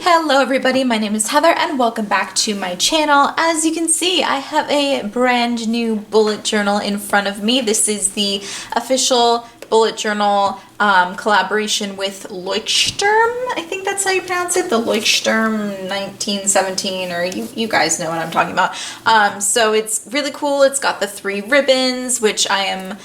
Hello everybody, my name is Heather and welcome back to my channel. As you can see, I have a brand new bullet journal in front of me. This is the official bullet journal collaboration with Leuchtturm. I think that's how you pronounce it, the Leuchtturm 1917, or you guys know what I'm talking about. So it's really cool. It's got the 3 ribbons, which I am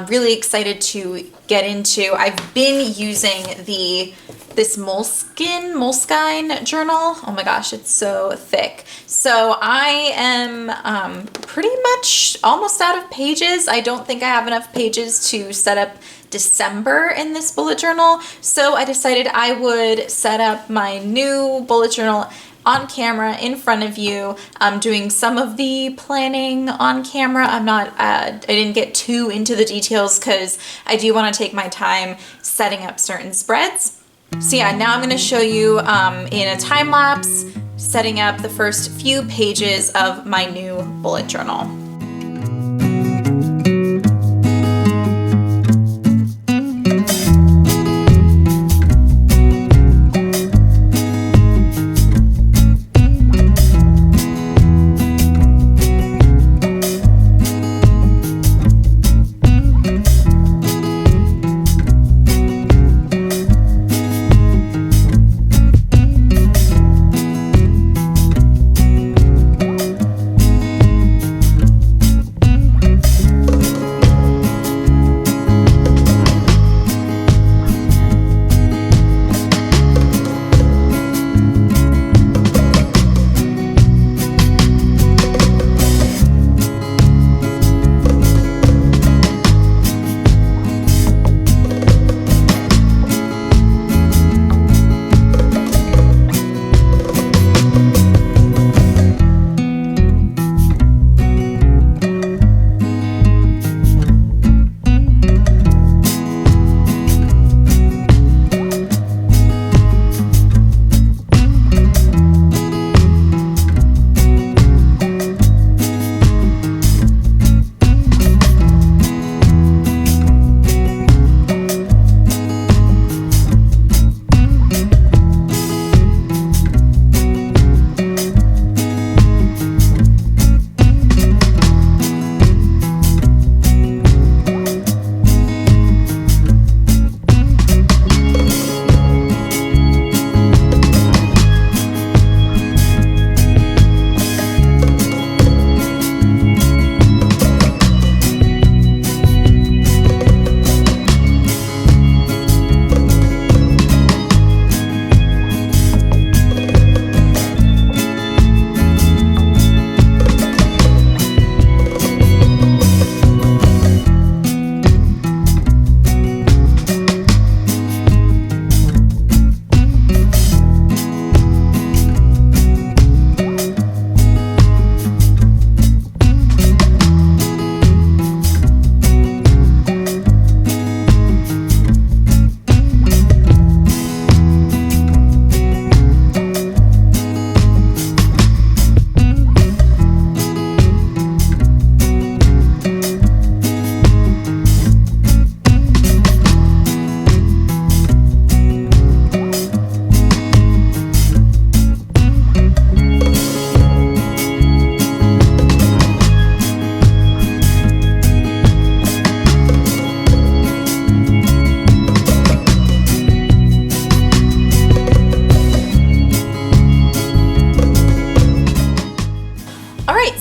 really excited to get into. I've been using this Moleskine journal. Oh my gosh, it's so thick. So I am pretty much almost out of pages. I don't think I have enough pages to set up December in this bullet journal. So I decided I would set up my new bullet journal on camera in front of you. I'm doing some of the planning on camera. I didn't get too into the details because I do want to take my time setting up certain spreads. So yeah, now I'm going to show you in a time lapse setting up the first few pages of my new bullet journal.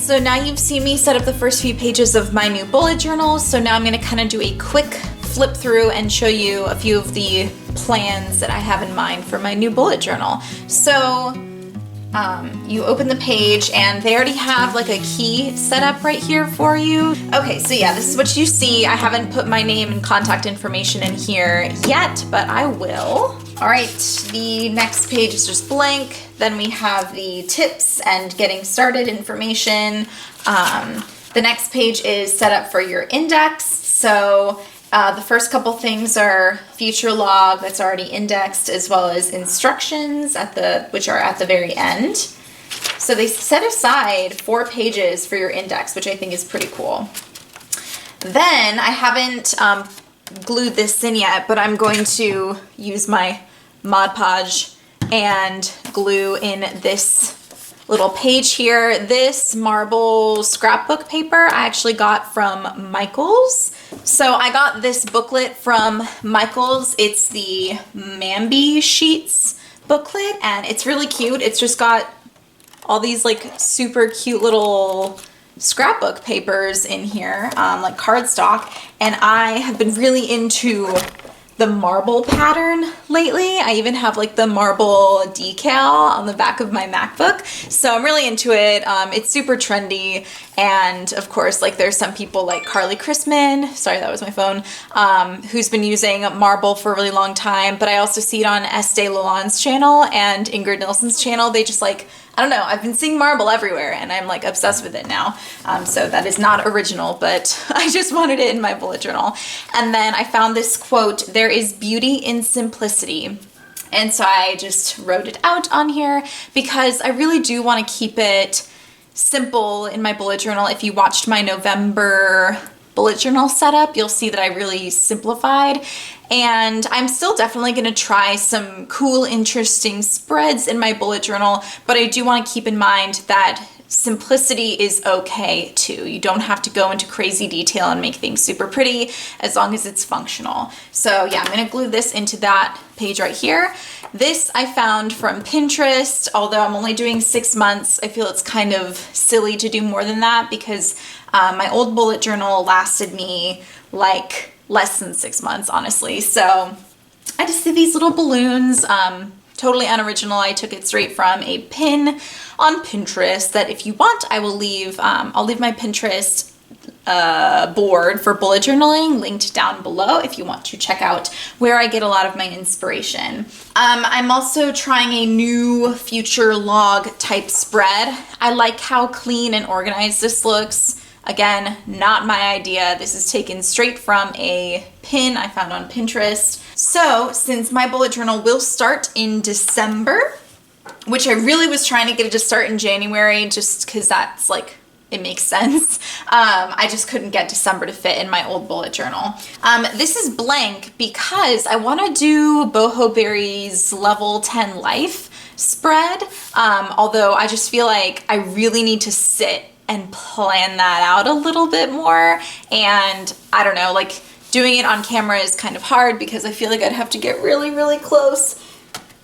So now you've seen me set up the first few pages of my new bullet journal. So now I'm going to kind of do a quick flip through and show you a few of the plans that I have in mind for my new bullet journal. So you open the page and they already have like a key set up right here for you. Okay, so yeah, this is what you see. I haven't put my name and contact information in here yet, but I will. All right, the next page is just blank. Then we have the tips and getting started information. The next page is set up for your index. So the first couple things are future log that's already indexed, as well as instructions which are at the very end. So they set aside 4 pages for your index, which I think is pretty cool. Then I haven't glued this in yet, but I'm going to use my Mod Podge and glue in this little page here. This marble scrapbook paper I actually got from Michaels. So I got this booklet from Michaels. It's the Mambi Sheets booklet, and it's really cute. It's just got all these like super cute little scrapbook papers in here, like cardstock, and I have been really into the marble pattern lately. I even have like the marble decal on the back of my MacBook. So I'm really into it. It's super trendy. And of course, like there's some people like Carly Chrisman, sorry, that was my phone, who's been using marble for a really long time. But I also see it on Estee Lauder's channel and Ingrid Nilsson's channel. They just like, I don't know, I've been seeing marble everywhere and I'm like obsessed with it now. So that is not original, but I just wanted it in my bullet journal. And then I found this quote, "There is beauty in simplicity." And so I just wrote it out on here because I really do want to keep it simple in my bullet journal. If you watched my November bullet journal setup, you'll see that I really simplified. And I'm still definitely going to try some cool, interesting spreads in my bullet journal, but I do want to keep in mind that simplicity is okay too. You don't have to go into crazy detail and make things super pretty as long as it's functional. So yeah, I'm going to glue this into that page right here. This I found from Pinterest, although I'm only doing 6 months. I feel it's kind of silly to do more than that because my old bullet journal lasted me like less than 6 months, honestly. So I just did these little balloons, totally unoriginal. I took it straight from a pin on Pinterest that if you want, I will leave, I'll leave my Pinterest board for bullet journaling linked down below if you want to check out where I get a lot of my inspiration. I'm also trying a new future log type spread. I like how clean and organized this looks. Again, not my idea. This is taken straight from a pin I found on Pinterest. So since my bullet journal will start in December, which I really was trying to get it to start in January just because that's like, it makes sense. I just couldn't get December to fit in my old bullet journal. This is blank because I want to do Boho Berry's Level 10 Life spread. Although I just feel like I really need to sit and plan that out a little bit more. And I don't know, like doing it on camera is kind of hard because I feel like I'd have to get really, really close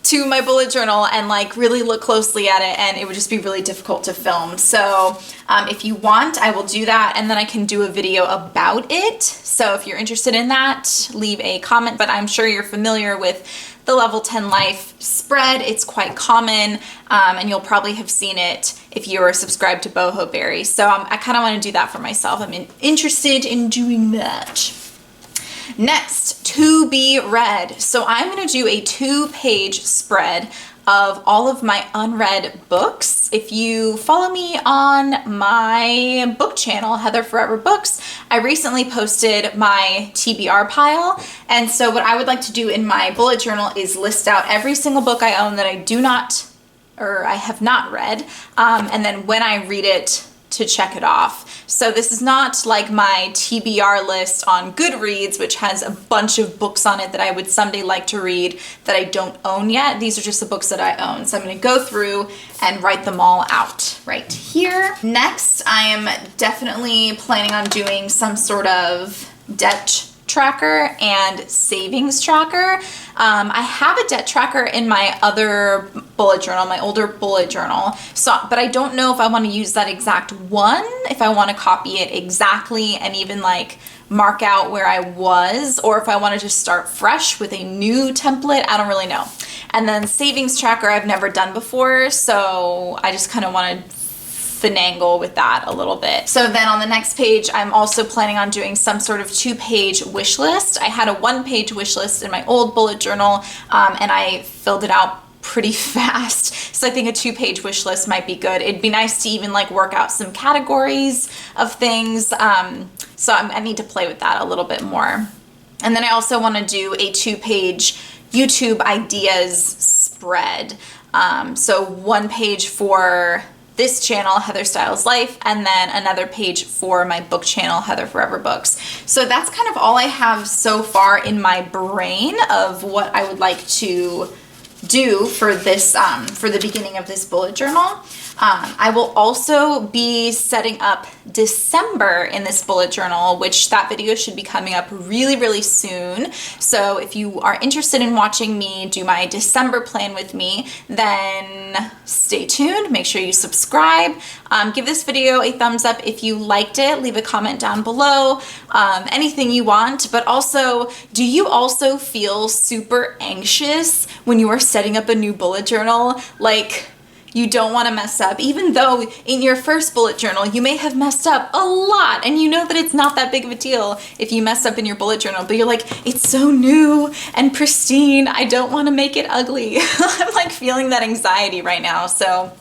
to my bullet journal and like really look closely at it, and it would just be really difficult to film. So if you want, I will do that and then I can do a video about it. So if you're interested in that, leave a comment, but I'm sure you're familiar with the Level 10 Life spread. It's quite common, and you'll probably have seen it if you're subscribed to Boho Berry. So I kind of want to do that for myself. I'm interested in doing that. Next, to be read. So I'm going to do a 2-page spread of all of my unread books. If you follow me on my book channel, Heather Forever Books, I recently posted my TBR pile. And so what I would like to do in my bullet journal is list out every single book I own that I do not, or I have not read, and then when I read it, to check it off. So this is not like my TBR list on Goodreads, which has a bunch of books on it that I would someday like to read that I don't own yet. These are just the books that I own. So I'm going to go through and write them all out right here. Next, I am definitely planning on doing some sort of debt tracker and savings tracker. I have a debt tracker in my other bullet journal, my older bullet journal. So, but I don't know if I want to use that exact one, if I want to copy it exactly and even like mark out where I was, or if I want to just start fresh with a new template. I don't really know. And then savings tracker I've never done before, so I just kind of want to finagle with that a little bit. So then on the next page, I'm also planning on doing some sort of 2-page wish list. I had a 1-page wish list in my old bullet journal, and I filled it out pretty fast. So I think a 2-page wish list might be good. It'd be nice to even like work out some categories of things. So I need to play with that a little bit more. And then I also want to do a 2-page YouTube ideas spread. So 1 page for this channel, HeatherStylesLife, and then another page for my book channel, Heather Forever Books. So that's kind of all I have so far in my brain of what I would like to do for this, for the beginning of this bullet journal. I will also be setting up December in this bullet journal, which that video should be coming up really, really soon. So if you are interested in watching me do my December plan with me, then stay tuned. Make sure you subscribe. Give this video a thumbs up if you liked it. Leave a comment down below, anything you want. But also, do you also feel super anxious when you are setting up a new bullet journal? Like, you don't want to mess up, even though in your first bullet journal you may have messed up a lot, and you know that it's not that big of a deal if you mess up in your bullet journal, but you're like, it's so new and pristine, I don't want to make it ugly. I'm like feeling that anxiety right now. So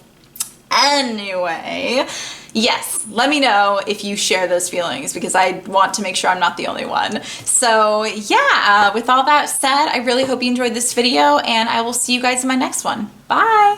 anyway, yes, let me know if you share those feelings, because I want to make sure I'm not the only one. So yeah, with all that said, I really hope you enjoyed this video, and I will see you guys in my next one. Bye!